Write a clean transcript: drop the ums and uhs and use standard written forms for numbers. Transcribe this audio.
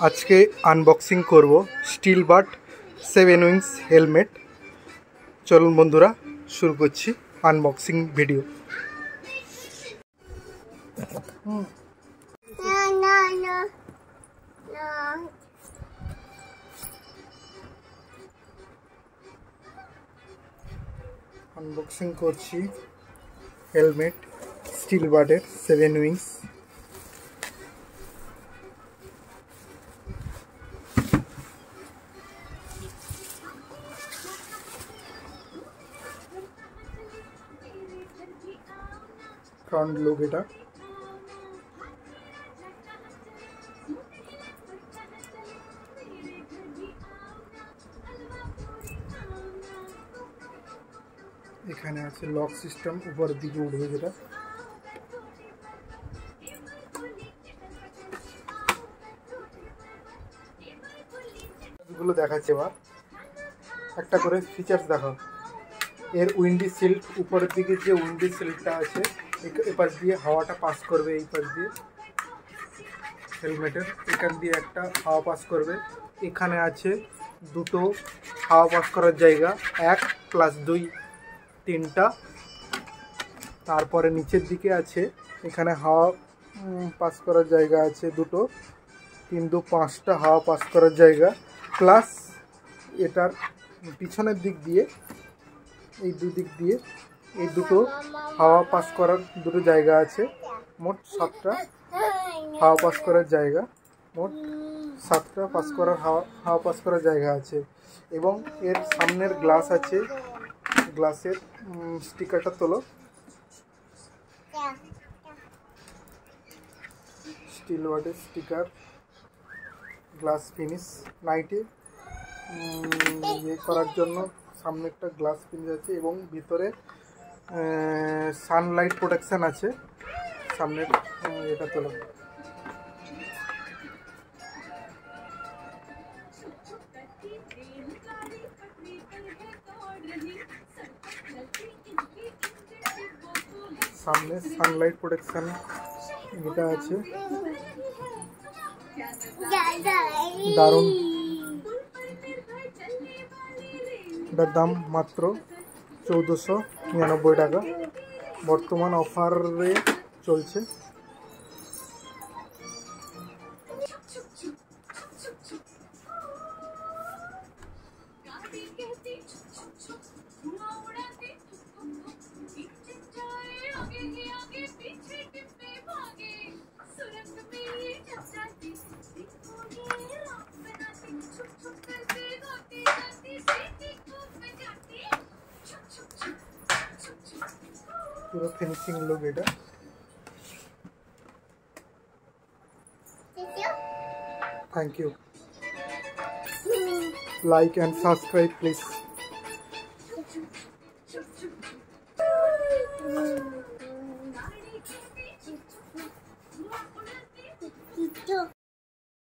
আজকে আনবক্সিং করব still but 7 wings helmet. চলুন বন্ধুরা শুরু করছি আনবক্সিং ভিডিও। আনবক্সিং করছি হেলমেট স্টিল বাটের 7 উইংস। ফ্রন্ট লুক এটা। এখানে আছে লক সিস্টেম, উপরের দিকে উঠবে যেটা। গুলো দেখাচ্ছে, এবার একটা করে ফিচার্স দেখাও। এর উইন্ডি শিল্ড, উপরের দিকে যে উইন্ডি শিল্ডটা আছে এপাশ দিয়ে হাওয়াটা পাস করবে, এই পাশ দিয়ে হেলমেটের এখান দিয়ে একটা হাওয়া পাস করবে। এখানে আছে দুটো হাওয়া পাস করার জায়গা, 1 + 2 3টা। তারপরে নিচের দিকে আছে, এখানে হাওয়া পাস করার জায়গা আছে দুটো, 3 2 5টা হাওয়া পাস করার জায়গা। প্লাস এটার পিছনের দিক দিয়ে এই দুদিক দিয়ে এই দুটো হাওয়া পাস করার দুটো জায়গা আছে। মোট 7টা হাওয়া পাস করার জায়গা, মোট 7টা হাওয়া পাস করার জায়গা আছে। এবং এর সামনের গ্লাস আছে, গ্লাসের স্টিকারটা তোলো। স্টিল ওয়াটের স্টিকার, গ্লাস ফিনিশ। নাইটে ইয়ে করার জন্য সামনে একটা গ্লাস ফিনিশ আছে এবং ভিতরে সানলাইট প্রোটেকশন আছে। সামনের এটা তোলো। সামনে সানলাইট প্রোটেকশন এটা আছে, দারুণ। এটার দাম মাত্র 1499 টাকা, বর্তমান অফারে চলছে। পুরো ফিনিশিং লুক এটা। Thank you. Like and subscribe please.